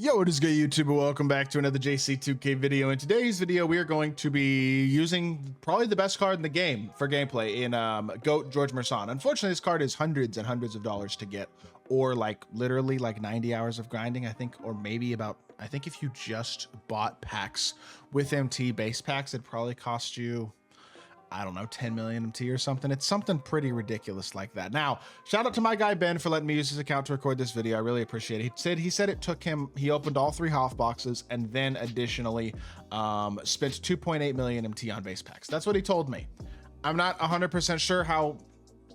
Yo, what is good, YouTube? Welcome back to another JC2K video. In today's video, we are going to be using probably the best card in the game for gameplay in GHEORGHE MURESAN. Unfortunately, this card is hundreds and hundreds of dollars to get, or like literally like 90 hours of grinding, I think, or maybe about, I think if you just bought packs with MT base packs, it'd probably cost you, I don't know, 10 million MT or something. It's something pretty ridiculous like that. Now, shout out to my guy Ben for letting me use his account to record this video. I really appreciate it. He said it took him, he opened all 3 HOF boxes and then additionally spent 2.8 million MT on base packs. That's what he told me. I'm not 100% sure how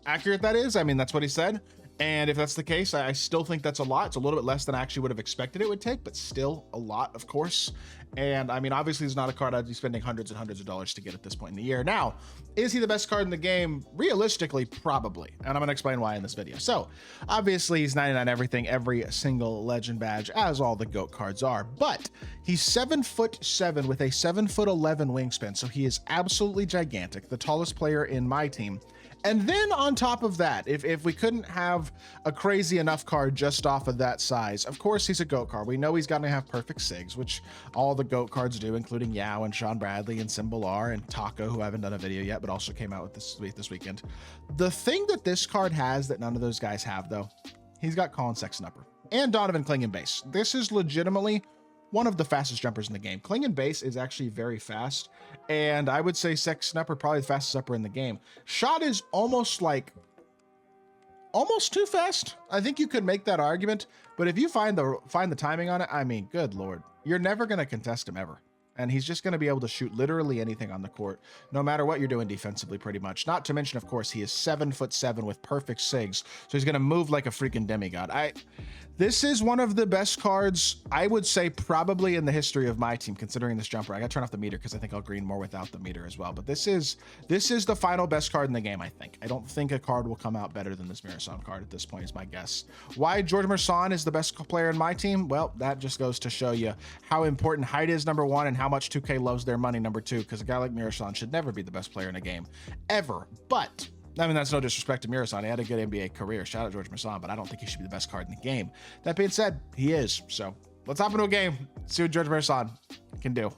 accurate that is. I mean, that's what he said. And if that's the case, I still think that's a lot. It's a little bit less than I actually would have expected it would take, but still a lot, of course. And I mean, obviously it's not a card I'd be spending hundreds and hundreds of dollars to get at this point in the year. Now, is he the best card in the game? Realistically, probably. And I'm gonna explain why in this video. So obviously he's 99 everything, every single legend badge, as all the GOAT cards are, but he's 7'7" with a 7'11" wingspan. So he is absolutely gigantic, the tallest player in my team. And then on top of that, if we couldn't have a crazy enough card just off of that size, of course he's a GOAT card. We know he's got to have perfect SIGs, which all the GOAT cards do, including Yao and Sean Bradley and Symbol R and Taco, who I haven't done a video yet, but also came out with this weekend. The thing that this card has that none of those guys have, though, he's got Colin Sexton upper and Donovan Klingon base. This is legitimately one of the fastest jumpers in the game. Klingon base is actually very fast, and I would say Sexton upper probably the fastest upper in the game. Shot is almost too fast. I think you could make that argument, but if you find the timing on it, I mean, good lord, you're never going to contest him ever. And he's just going to be able to shoot literally anything on the court, no matter what you're doing defensively, pretty much. Not to mention, of course, he is 7'7" with perfect SIGs, so he's going to move like a freaking demigod. This is one of the best cards, I would say, probably in the history of my team, considering this jumper. I got to turn off the meter because I think I'll green more without the meter as well. But this is the final best card in the game, I think. I don't think a card will come out better than this MURESAN card at this point, is my guess. Why GHEORGHE MURESAN is the best player in my team? Well, that just goes to show you how important height is, number one, and how much 2K loves their money, number two, because a guy like MURESAN should never be the best player in a game, ever. But I mean, that's no disrespect to MURESAN. He had a good NBA career. Shout out GHEORGHE MURESAN, but I don't think he should be the best card in the game. That being said, he is. So let's hop into a game, see what GHEORGHE MURESAN can do.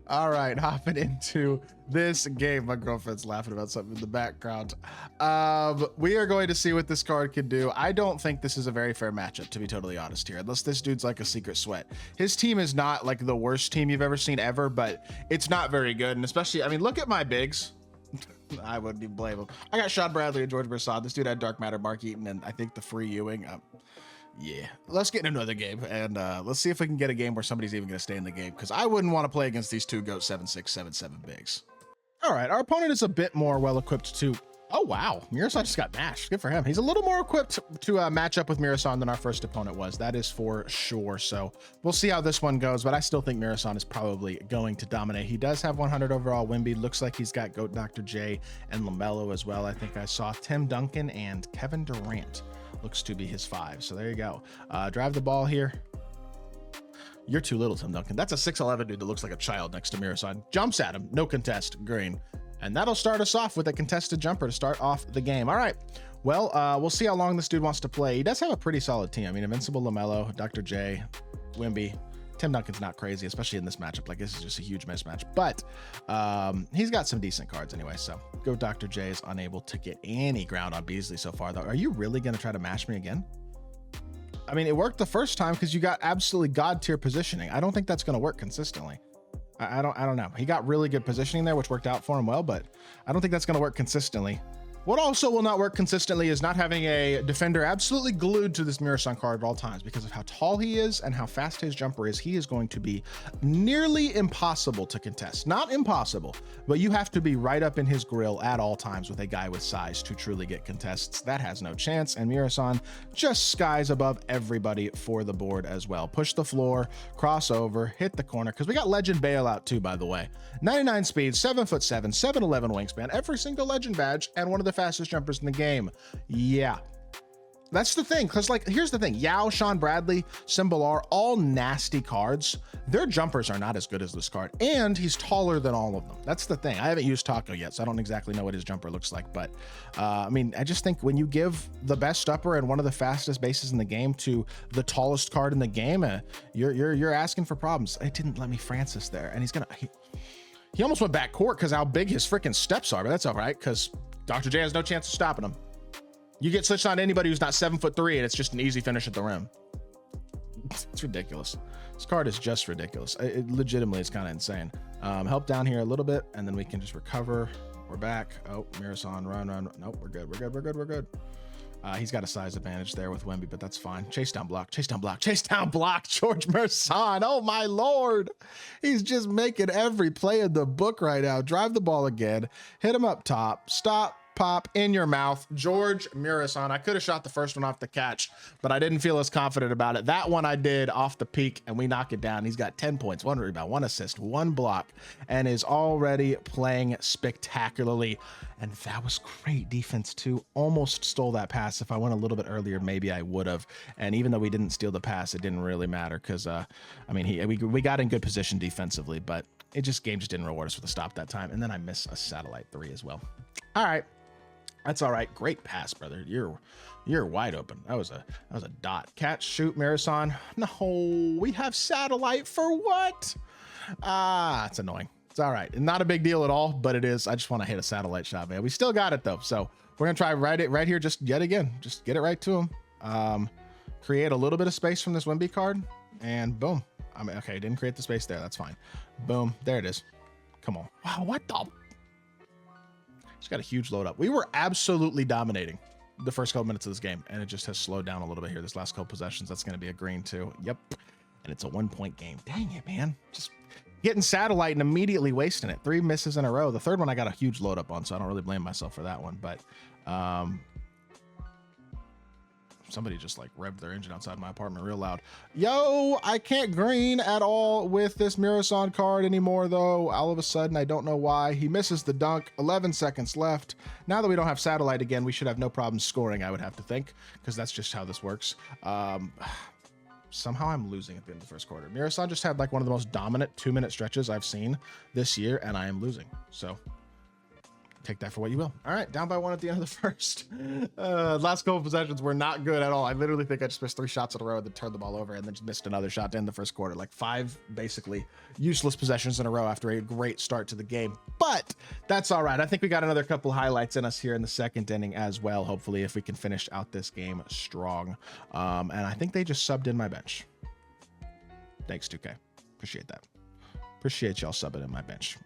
All right, hopping into this game. My girlfriend's laughing about something in the background. We are going to see what this card can do. I don't think this is a very fair matchup, to be totally honest here, unless this dude's like a secret sweat. His team is not like the worst team you've ever seen ever, but it's not very good. And especially, I mean, look at my bigs. I wouldn't even blame him. I got Sean Bradley and GHEORGHE MURESAN. This dude had Dark Matter, Mark Eaton, and I think the free Ewing. Yeah, let's get in another game, and let's see if we can get a game where somebody's even going to stay in the game, because I wouldn't want to play against these two GOAT 7'6", 7'7" bigs. All right, our opponent is a bit more well-equipped to... Oh, wow. MURESAN just got mashed. Good for him. He's a little more equipped to match up with MURESAN than our first opponent was. That is for sure. So we'll see how this one goes, but I still think MURESAN is probably going to dominate. He does have 100 overall win beat. Looks like he's got GOAT Dr. J and LaMelo as well. I think I saw Tim Duncan and Kevin Durant looks to be his 5. So there you go. Drive the ball here. You're too little, Tim Duncan. That's a 6'11" dude that looks like a child next to MURESAN. Jumps at him. No contest. Green. And that'll start us off with a contested jumper to start off the game. All right. Well, we'll see how long this dude wants to play. He does have a pretty solid team. I mean, Invincible, LaMelo, Dr. J, Wimby. Tim Duncan's not crazy, especially in this matchup. Like, this is just a huge mismatch. But he's got some decent cards anyway. So go Dr. J is unable to get any ground on Beasley so far, though. Are you really going to try to mash me again? I mean, it worked the first time because you got absolutely god tier positioning. I don't think that's going to work consistently. I don't know. He got really good positioning there, which worked out for him well, but I don't think that's going to work consistently. What also will not work consistently is not having a defender absolutely glued to this MURESAN card at all times because of how tall he is and how fast his jumper is. He is going to be nearly impossible to contest. Not impossible, but you have to be right up in his grill at all times with a guy with size to truly get contests. That has no chance, and MURESAN just skies above everybody for the board as well. Push the floor, cross over, hit the corner, because we got legend bailout too, by the way. 99 speed, 7'7", 7'11" wingspan, every single legend badge, and one of the fastest jumpers in the game. Yeah, That's the thing, because like, here's the thing. Yao, Sean Bradley, Simbalar, all nasty cards. Their jumpers are not as good as this card, and he's taller than all of them. That's the thing. I haven't used Taco yet, so I don't exactly know what his jumper looks like, but I mean, I just think when you give the best upper and one of the fastest bases in the game to the tallest card in the game, you're asking for problems. It didn't let me Francis there, and he almost went back court because how big his freaking steps are, but that's all right, because Dr. J has no chance of stopping him. You get switched on anybody who's not 7'3", and it's just an easy finish at the rim. It's ridiculous. This card is just ridiculous. It legitimately is kind of insane. Help down here a little bit, and then we can just recover. We're back. Oh, MURESAN, run. Nope, we're good. He's got a size advantage there with Wemby, but that's fine. Chase down block. George MURESAN. Oh my Lord. He's just making every play in the book right now. Drive the ball again. Hit him up top. Stop. Pop in your mouth. George MURESAN. I could have shot the first one off the catch, but I didn't feel as confident about it. That one I did off the peak, and we knock it down. He's got 10 points, 1 rebound, 1 assist, 1 block, and is already playing spectacularly. And that was great defense too. Almost stole that pass. If I went a little bit earlier, maybe I would have. And even though we didn't steal the pass, it didn't really matter because I mean, we got in good position defensively, but game just didn't reward us with a stop that time. And then I missed a satellite 3 as well. All right. That's all right. Great pass, brother. You're wide open. That was a dot. Catch, shoot, MURESAN. No, we have satellite for what? It's annoying. It's all right. Not a big deal at all, but it is. I just want to hit a satellite shot, man. We still got it though. So we're gonna try right here, just yet again. Just get it right to him. Create a little bit of space from this Wemby card, and boom. I mean, okay, didn't create the space there. That's fine. Boom. There it is. Come on. Wow, what the? Just got a huge load up. We were absolutely dominating the first couple minutes of this game, and it just has slowed down a little bit here. This last couple possessions, that's going to be a green too. Yep. And it's a 1-point game. Dang it, man. Just getting satellite and immediately wasting it. 3 misses in a row. The third one I got a huge load up on, so I don't really blame myself for that one. But somebody just like revved their engine outside my apartment real loud. Yo, I can't green at all with this MURESAN card anymore though. All of a sudden, I don't know why. He misses the dunk. 11 seconds left. Now that we don't have satellite again, we should have no problem scoring, I would have to think, because that's just how this works. Somehow I'm losing at the end of the first quarter. MURESAN just had like one of the most dominant 2-minute stretches I've seen this year, and I am losing. So take that for what you will. All right, down by 1 at the end of the first. Last couple possessions were not good at all. I literally think I just missed 3 shots in a row and then turned the ball over and then just missed another shot to end the first quarter. Like 5 basically useless possessions in a row after a great start to the game. But that's all right. I think we got another couple highlights in us here in the second inning as well, hopefully, if we can finish out this game strong. And I think they just subbed in my bench. Thanks, 2K. Appreciate that. Appreciate y'all subbing in my bench.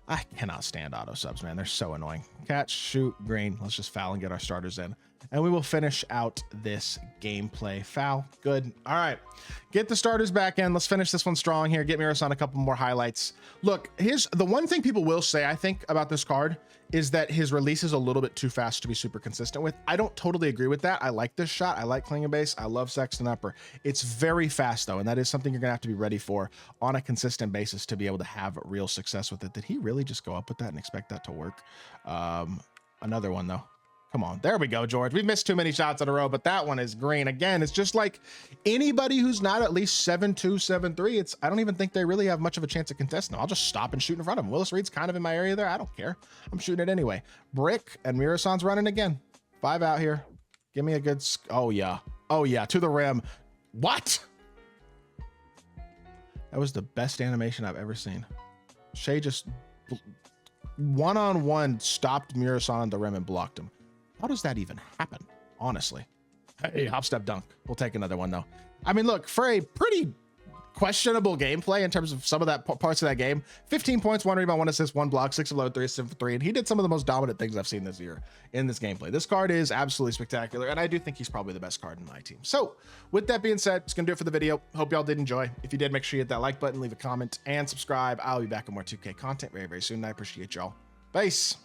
I cannot stand auto subs, man. They're so annoying. Catch, shoot, green. Let's just foul and get our starters in. And we will finish out this gameplay. Foul. Good. All right. Get the starters back in. Let's finish this one strong here. Get MURESAN a couple more highlights. Look, here's the one thing people will say, I think, about this card is that his release is a little bit too fast to be super consistent with. I don't totally agree with that. I like this shot. I like clinging base. I love Sexton upper. It's very fast though, and that is something you're gonna have to be ready for on a consistent basis to be able to have real success with it. Did he really just go up with that and expect that to work? Another one though. Come on, there we go, George. We've missed too many shots in a row, but that one is green. Again, it's just like anybody who's not at least 7'2", 7'3", I don't even think they really have much of a chance of contesting them. I'll just stop and shoot in front of him. Willis Reed's kind of in my area there. I don't care. I'm shooting it anyway. Brick and MURESAN's running again. 5 out here. Give me a good, oh yeah. Oh yeah, to the rim. What? That was the best animation I've ever seen. Shea just one-on-one stopped MURESAN on the rim and blocked him. How does that even happen? Honestly. Hey, hop step dunk. We'll take another one though. I mean, look, for a pretty questionable gameplay in terms of some of that parts of that game, 15 points, 1 rebound, 1 assist, 1 block, 6 of load, 3 assists for 3, and he did some of the most dominant things I've seen this year in this gameplay. This card is absolutely spectacular, and I do think he's probably the best card in my team. So with that being said, it's gonna do it for the video. Hope y'all did enjoy. If you did, make sure you hit that like button, leave a comment, and subscribe. I'll be back with more 2K content very, very soon, and I appreciate y'all. Peace.